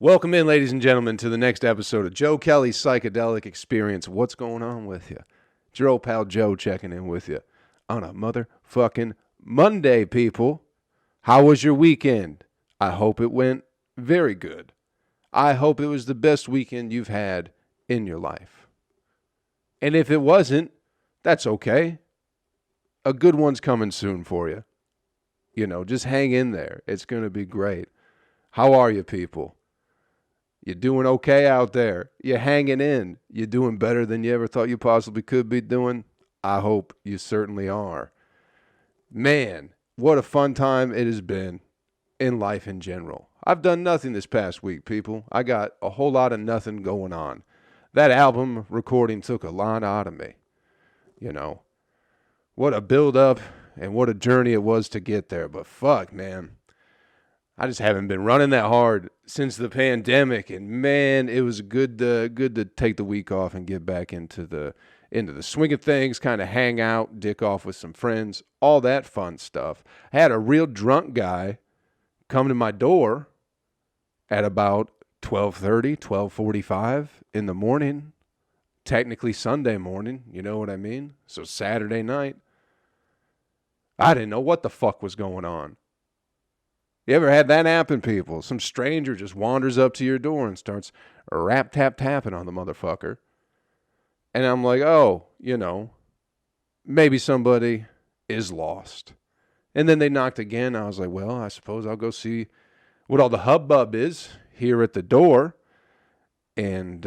Welcome in, ladies and gentlemen, to the next episode of Joe Kelley's Psychedelic Experience. What's going on with you? It's your old pal Joe checking in with you on a motherfucking Monday, people. How was your weekend? I hope it went very good. I hope it was the best weekend you've had in your life. And if it wasn't, that's okay. A good one's coming soon for you. You know, just hang in there. It's going to be great. How are you, people? You doing okay out there? You hanging in? You doing better than you ever thought you possibly could be doing? I hope you certainly are. Man, what a fun time it has been in life in general. I've done nothing this past week, people. I got a whole lot of nothing going on. That album recording took a lot out of me. You know, what a build up and what a journey it was to get there. But fuck, man. I just haven't been running that hard since the pandemic, and man, it was good to take the week off and get back into the swing of things, kind of hang out, dick off with some friends, all that fun stuff. I had a real drunk guy come to my door at about 12:30, 12:45 in the morning, technically Sunday morning, you know what I mean? So Saturday night. I didn't know what the fuck was going on. You ever had that happen, people? Some stranger just wanders up to your door and starts tapping on the motherfucker. And I'm like, oh, maybe somebody is lost. And then they knocked again. I was like, well, I suppose I'll go see what all the hubbub is here at the door. And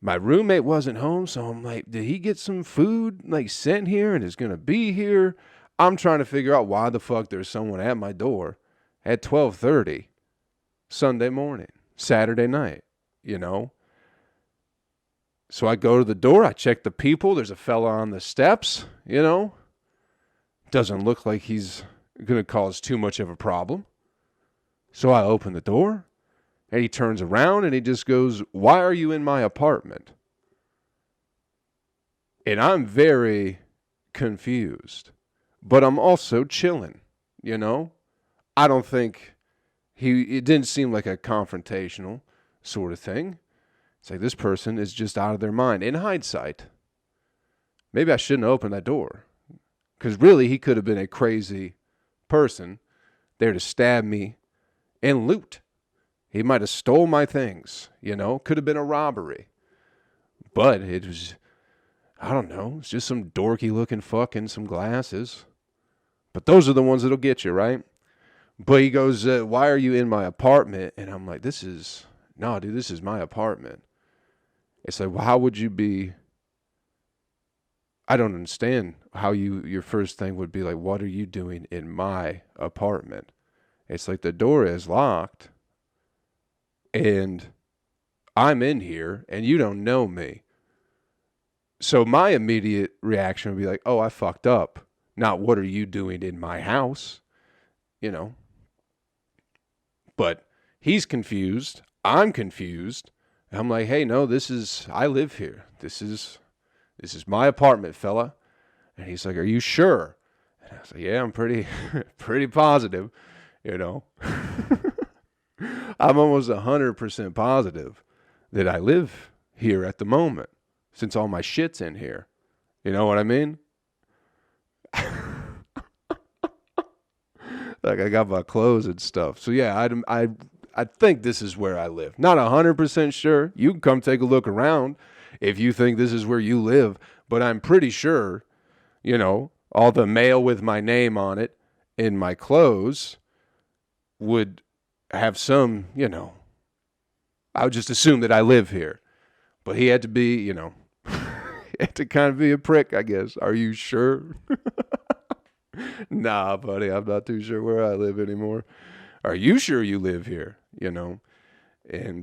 my roommate wasn't home, so I'm like, did he get some food sent here and is going to be here? I'm trying to figure out why the fuck there's someone at my door at 12:30 Sunday morning, Saturday night, So I go to the door, I check the people, there's a fella on the steps, Doesn't look like he's going to cause too much of a problem. So I open the door, and he turns around and he just goes, "Why are you in my apartment?" And I'm very confused. But I'm also chilling, I don't think it didn't seem like a confrontational sort of thing. It's like this person is just out of their mind. In hindsight, maybe I shouldn't open that door. Because really, he could have been a crazy person there to stab me and loot. He might have stole my things, Could have been a robbery. But it was, I don't know, it's just some dorky looking fuck in some glasses. But those are the ones that'll get you, right? But he goes, why are you in my apartment? And I'm like, this is my apartment. It's like, well, how would you be? I don't understand how your first thing would be like, what are you doing in my apartment? It's like the door is locked and I'm in here and you don't know me. So my immediate reaction would be like, oh, I fucked up. Not what are you doing in my house, But he's confused. I'm confused. I'm like, hey, no, I live here. This is my apartment, fella. And he's like, are you sure? And I was like, yeah, I'm pretty positive, I'm almost 100% positive that I live here at the moment since all my shit's in here. You know what I mean? Like I got my clothes and stuff. So yeah, I think this is where I live. Not 100% sure. You can come take a look around if you think this is where you live. But I'm pretty sure, all the mail with my name on it in my clothes would have some, I would just assume that I live here. But he had to be, he had to kind of be a prick, I guess. Are you sure? Nah, buddy, I'm not too sure where I live anymore. Are you sure you live here? And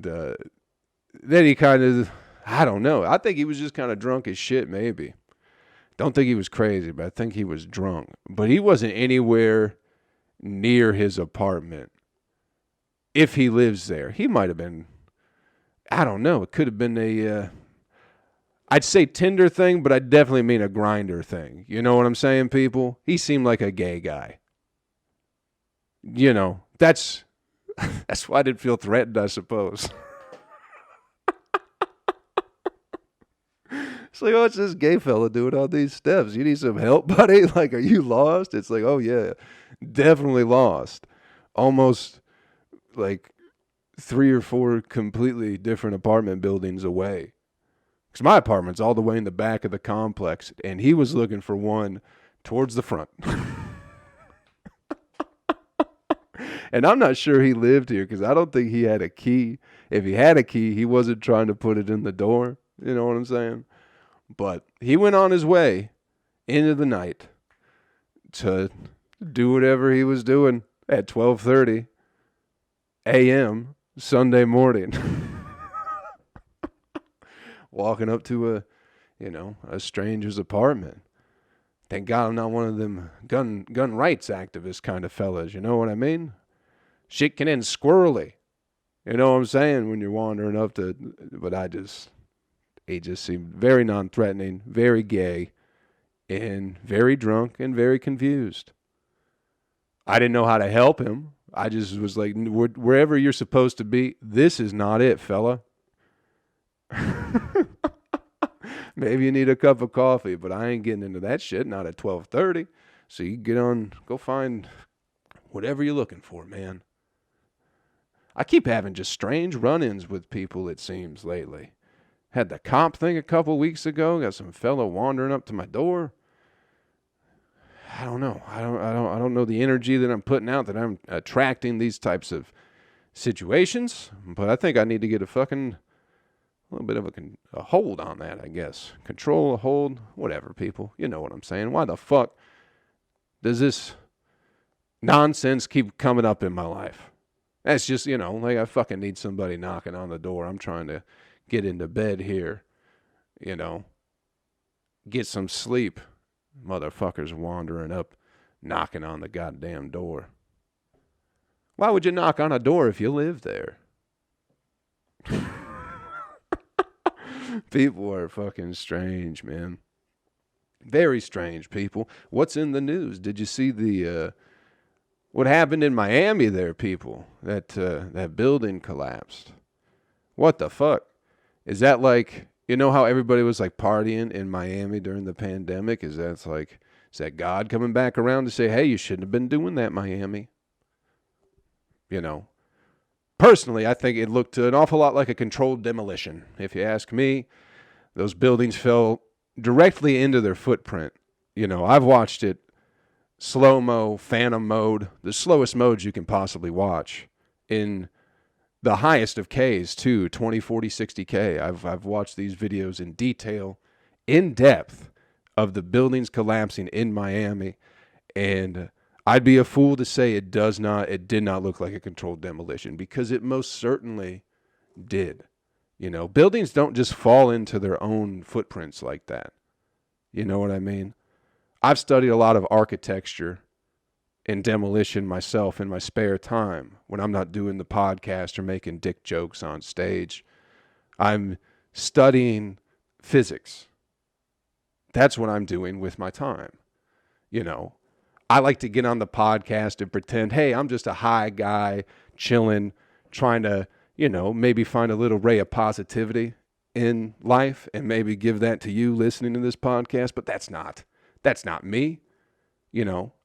then he kind of, I don't know. I think he was just kind of drunk as shit, maybe. Don't think he was crazy, but I think he was drunk. But he wasn't anywhere near his apartment. If he lives there, he might have been, I don't know. It could have been I'd say Tinder thing, but I definitely mean a grinder thing. You know what I'm saying, people? He seemed like a gay guy. That's That's why I didn't feel threatened, I suppose. It's like, what's this gay fella doing on these steps? You need some help, buddy? Like, are you lost? It's like, oh, yeah, definitely lost. Almost like 3 or 4 completely different apartment buildings away. Because my apartment's all the way in the back of the complex, and he was looking for one towards the front. And I'm not sure he lived here because I don't think he had a key. If he had a key, he wasn't trying to put it in the door. You know what I'm saying? But he went on his way into the night to do whatever he was doing at 12:30 a.m. Sunday morning. Walking up to a stranger's apartment. Thank God I'm not one of them gun rights activist kind of fellas. You know what I mean? Shit can end squirrely. You know what I'm saying? When you're wandering up to, but he just seemed very non-threatening, very gay, and very drunk and very confused. I didn't know how to help him. I just was like, wherever you're supposed to be, this is not it, fella. Maybe you need a cup of coffee, but I ain't getting into that shit, not at 12:30. So you get on, go find whatever you're looking for, man. I keep having just strange run-ins with people, it seems, lately. Had the cop thing a couple weeks ago, got some fellow wandering up to my door. I don't know. I don't know the energy that I'm putting out, that I'm attracting these types of situations, but I think I need to get a little bit of a hold on that, I guess. Control, a hold, whatever, people. You know what I'm saying. Why the fuck does this nonsense keep coming up in my life? That's just, like I fucking need somebody knocking on the door. I'm trying to get into bed here, get some sleep. Motherfuckers wandering up, knocking on the goddamn door. Why would you knock on a door if you live there? People are fucking strange, man. Very strange people. What's in the news? Did you see what happened in Miami there, people? That building collapsed. What the fuck? Is that like, how everybody was like partying in Miami during the pandemic? Is that God coming back around to say, hey, you shouldn't have been doing that, Miami? Personally, I think it looked an awful lot like a controlled demolition. If you ask me, those buildings fell directly into their footprint. I've watched it slow-mo, phantom mode, the slowest modes you can possibly watch, in the highest of Ks too, 20, 40, 60K. I've watched these videos in detail, in depth, of the buildings collapsing in Miami, and I'd be a fool to say it did not look like a controlled demolition, because it most certainly did. Buildings don't just fall into their own footprints like that. You know what I mean? I've studied a lot of architecture and demolition myself in my spare time when I'm not doing the podcast or making dick jokes on stage. I'm studying physics. That's what I'm doing with my time. I like to get on the podcast and pretend, hey, I'm just a high guy chilling, trying to, maybe find a little ray of positivity in life and maybe give that to you listening to this podcast. But that's not me.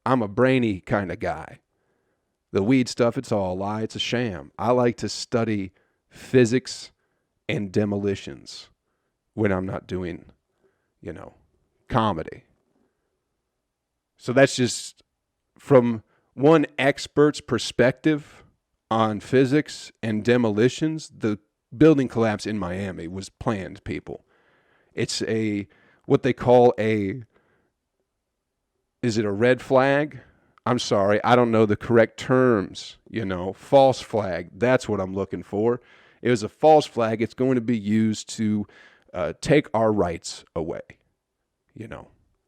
I'm a brainy kind of guy. The weed stuff, it's all a lie. It's a sham. I like to study physics and demolitions when I'm not doing, comedy. So that's just from one expert's perspective on physics and demolitions. The building collapse in Miami was planned, people. It's what they call is it a red flag? I'm sorry, I don't know the correct terms, false flag. That's what I'm looking for. It was a false flag. It's going to be used to take our rights away,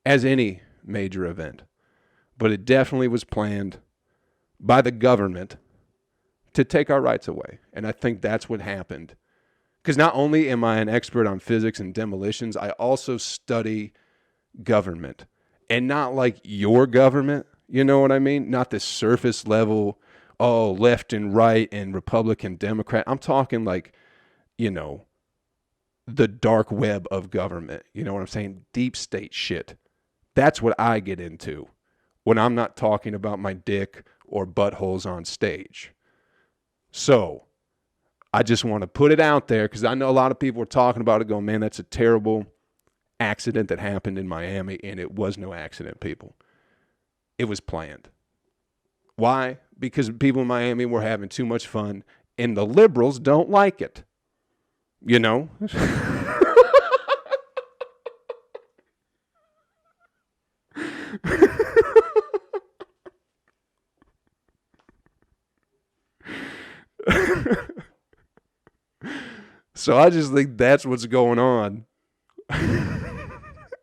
as any major event. But it definitely was planned by the government to take our rights away. And I think that's what happened. Because not only am I an expert on physics and demolitions, I also study government. And not like your government, you know what I mean? Not this surface level, oh, left and right and Republican, Democrat. I'm talking like, the dark web of government. You know what I'm saying? Deep state shit. That's what I get into when I'm not talking about my dick or buttholes on stage. So I just want to put it out there because I know a lot of people are talking about it going, man, that's a terrible accident that happened in Miami. And it was no accident, people. It was planned. Why? Because people in Miami were having too much fun and the liberals don't like it. So I just think that's what's going on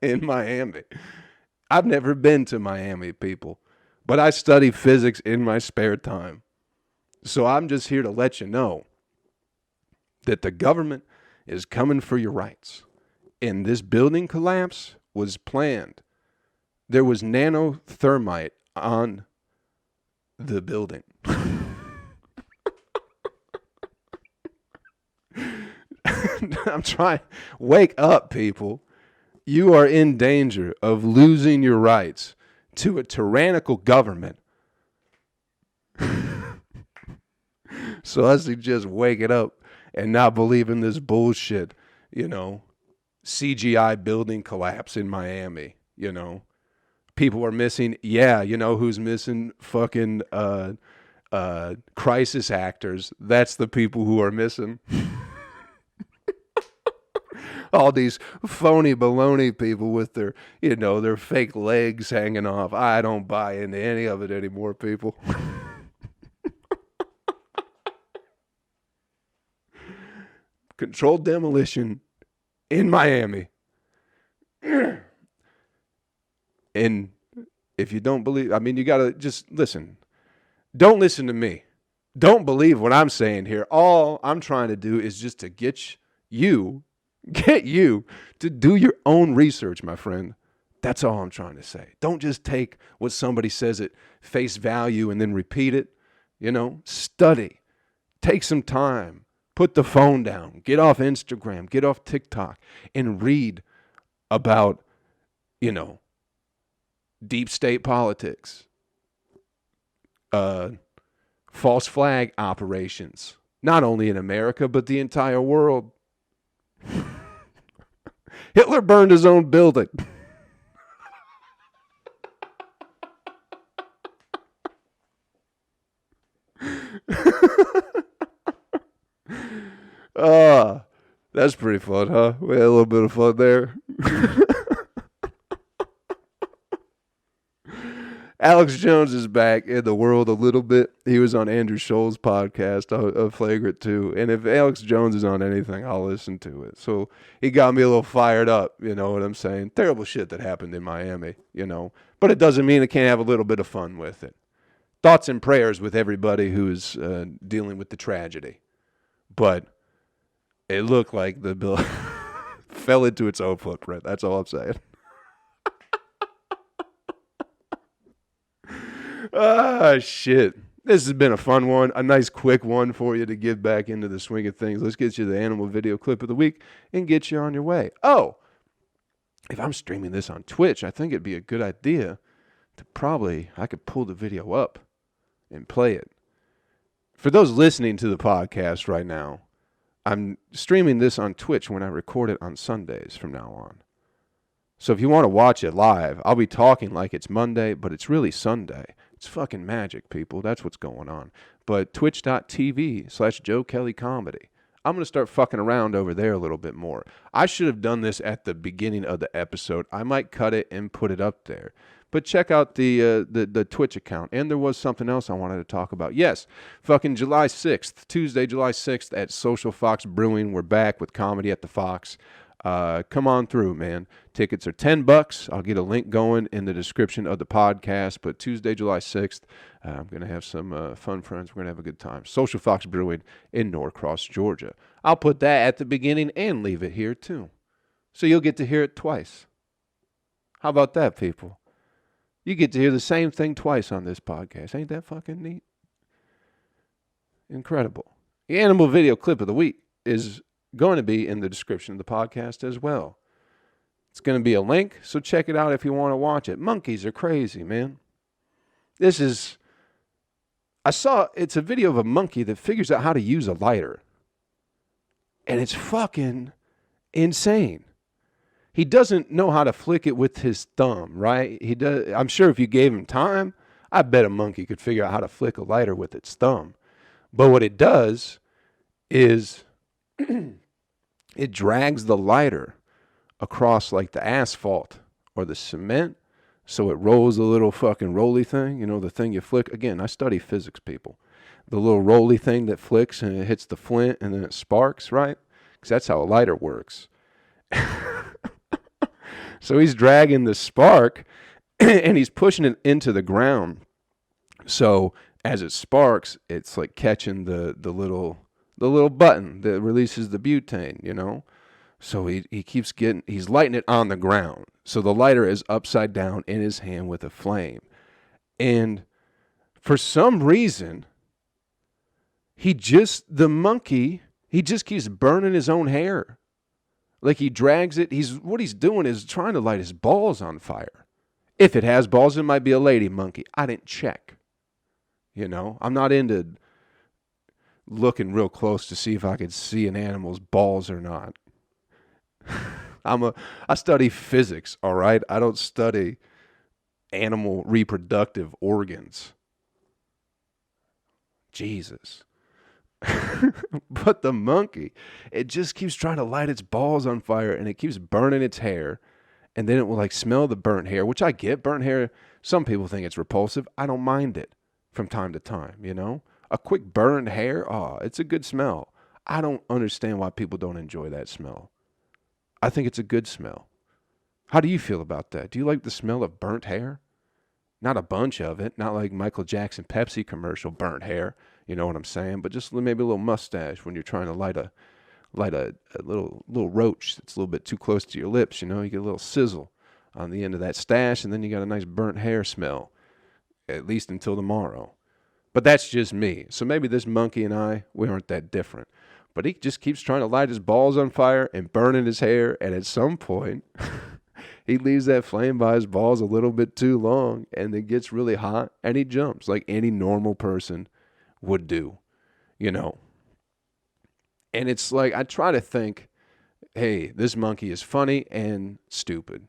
in Miami. I've never been to Miami, people, but I study physics in my spare time. So I'm just here to let you know that the government is coming for your rights. And this building collapse was planned. There was nanothermite on the building. I'm trying. Wake up, people. You are in danger of losing your rights to a tyrannical government. So I suggest waking up and not believing this bullshit, CGI building collapse in Miami, People are missing. Yeah, who's missing? Fucking crisis actors. That's the people who are missing. All these phony baloney people with their, their fake legs hanging off. I don't buy into any of it anymore, people. Controlled demolition in Miami. And if you don't believe, you got to just listen. Don't listen to me. Don't believe what I'm saying here. All I'm trying to do is just to get you to do your own research, my friend. That's all I'm trying to say. Don't just take what somebody says at face value and then repeat it. Study. Take some time. Put the phone down. Get off Instagram. Get off TikTok and read about, deep state politics, false flag operations, not only in America, but the entire world. Hitler burned his own building. That's pretty fun, huh? We had a little bit of fun there. Alex Jones is back in the world a little bit. He was on Andrew Scholl's podcast, of Flagrant 2. And if Alex Jones is on anything, I'll listen to it. So he got me a little fired up, you know what I'm saying? Terrible shit that happened in Miami, But it doesn't mean I can't have a little bit of fun with it. Thoughts and prayers with everybody who's dealing with the tragedy. But it looked like the bill fell into its own footprint. That's all I'm saying. Shit. This has been a fun one. A nice quick one for you to get back into the swing of things. Let's get you the animal video clip of the week and get you on your way. Oh, if I'm streaming this on Twitch, I think it'd be a good idea to I could pull the video up and play it. For those listening to the podcast right now, I'm streaming this on Twitch when I record it on Sundays from now on. So if you want to watch it live, I'll be talking like it's Monday, but it's really Sunday. It's fucking magic, people. That's what's going on. But twitch.tv/Joe Kelley Comedy. I'm going to start fucking around over there a little bit more. I should have done this at the beginning of the episode. I might cut it and put it up there. But check out the Twitch account. And there was something else I wanted to talk about. Yes, fucking July 6th, Tuesday, July 6th at Social Fox Brewing. We're back with Comedy at the Fox. Come on through, man. Tickets are $10. I'll get a link going in the description of the podcast. But Tuesday, July 6th, I'm going to have some fun friends. We're going to have a good time. Social Fox Brewing in Norcross, Georgia. I'll put that at the beginning and leave it here, too. So you'll get to hear it twice. How about that, people? You get to hear the same thing twice on this podcast. Ain't that fucking neat? Incredible. The animal video clip of the week is going to be in the description of the podcast as well. It's going to be a link, so check it out if you want to watch it. Monkeys are crazy, man. It's a video of a monkey that figures out how to use a lighter. And it's fucking insane. He doesn't know how to flick it with his thumb, right? I'm sure if you gave him time, I bet a monkey could figure out how to flick a lighter with its thumb. But what it does is it drags the lighter across like the asphalt or the cement, so it rolls a little fucking rolly thing, the thing you flick. Again, I study physics, people. The little rolly thing that flicks and it hits the flint and then it sparks, right? Because that's how a lighter works. So he's dragging the spark and he's pushing it into the ground. So as it sparks, it's like catching the little button that releases the butane, So he's lighting it on the ground. So the lighter is upside down in his hand with a flame. And for some reason, the monkey keeps burning his own hair. Like he drags it. What he's doing is trying to light his balls on fire. If it has balls, it might be a lady monkey. I didn't check. I'm not into looking real close to see if I could see an animal's balls or not. I study physics, all right? I don't study animal reproductive organs. Jesus. But the monkey, it just keeps trying to light its balls on fire and it keeps burning its hair. And then it will like smell the burnt hair, which I get. Burnt hair, some people think it's repulsive. I don't mind it from time to time, A quick burned hair, it's a good smell. I don't understand why people don't enjoy that smell. I think it's a good smell. How do you feel about that? Do you like the smell of burnt hair? Not a bunch of it, not like Michael Jackson Pepsi commercial burnt hair, you know what I'm saying? But just maybe a little mustache when you're trying to light a little roach that's a little bit too close to your lips, you get a little sizzle on the end of that stash, and then you got a nice burnt hair smell, at least until tomorrow. But that's just me. So maybe this monkey and we aren't that different. But he just keeps trying to light his balls on fire and burning his hair, and at some point, he leaves that flame by his balls a little bit too long, and it gets really hot, and he jumps like any normal person would do, And it's like, I try to think, hey, this monkey is funny and stupid,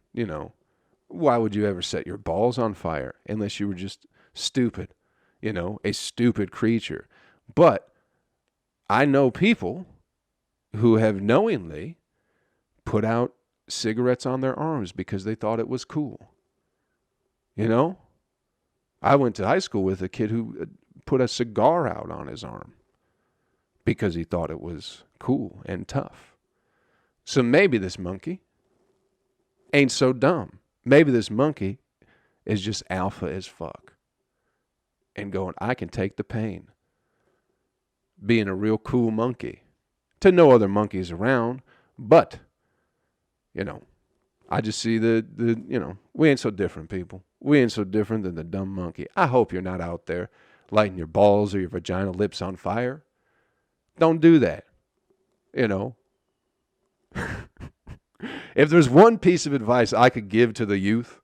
Why would you ever set your balls on fire unless you were just stupid, a stupid creature? But I know people who have knowingly put out cigarettes on their arms because they thought it was cool. I went to high school with a kid who put a cigar out on his arm because he thought it was cool and tough. So maybe this monkey ain't so dumb. Maybe this monkey is just alpha as fuck and going, I can take the pain. Being a real cool monkey to no other monkeys around, but, I just see we ain't so different, people. We ain't so different than the dumb monkey. I hope you're not out there lighting your balls or your vagina lips on fire. Don't do that. If there's one piece of advice I could give to the youth,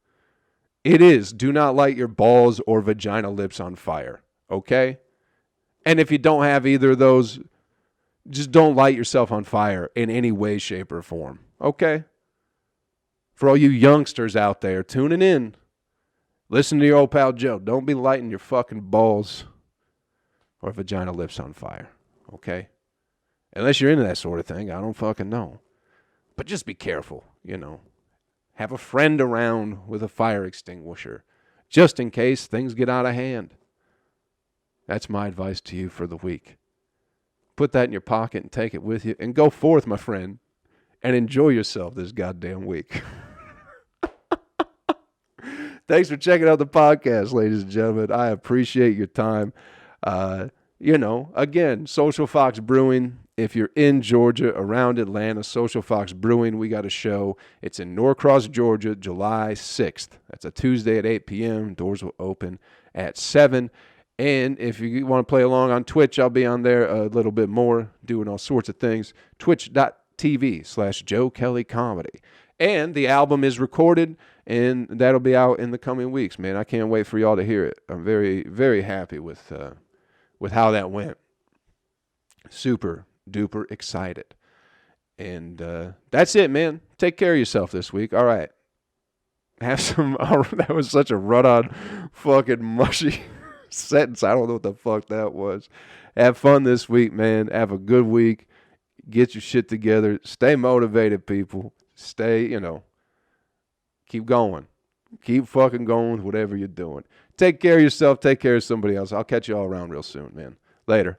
it is do not light your balls or vagina lips on fire, okay? And if you don't have either of those, just don't light yourself on fire in any way, shape, or form, okay? For all you youngsters out there tuning in, listen to your old pal Joe. Don't be lighting your fucking balls or vagina lips on fire, okay? Unless you're into that sort of thing, I don't fucking know. But just be careful, Have a friend around with a fire extinguisher, just in case things get out of hand. That's my advice to you for the week. Put that in your pocket and take it with you, and go forth, my friend, and enjoy yourself this goddamn week. Thanks for checking out the podcast, ladies and gentlemen. I appreciate your time. Again, Social Fox Brewing. If you're in Georgia, around Atlanta, Social Fox Brewing, we got a show. It's in Norcross, Georgia, July 6th. That's a Tuesday at 8 p.m. Doors will open at 7. And if you want to play along on Twitch, I'll be on there a little bit more, doing all sorts of things. Twitch.tv/Joe Kelley Comedy. And the album is recorded, and that'll be out in the coming weeks, man. I can't wait for y'all to hear it. I'm very, very happy with how that went. Super duper excited. And that's it, man. Take care of yourself this week. All right. Have some. That was such a run-on fucking mushy sentence. I don't know what the fuck that was. Have fun this week, man. Have a good week. Get your shit together. Stay motivated, people. Stay, keep going. Keep fucking going with whatever you're doing. Take care of yourself. Take care of somebody else. I'll catch you all around real soon, man. Later.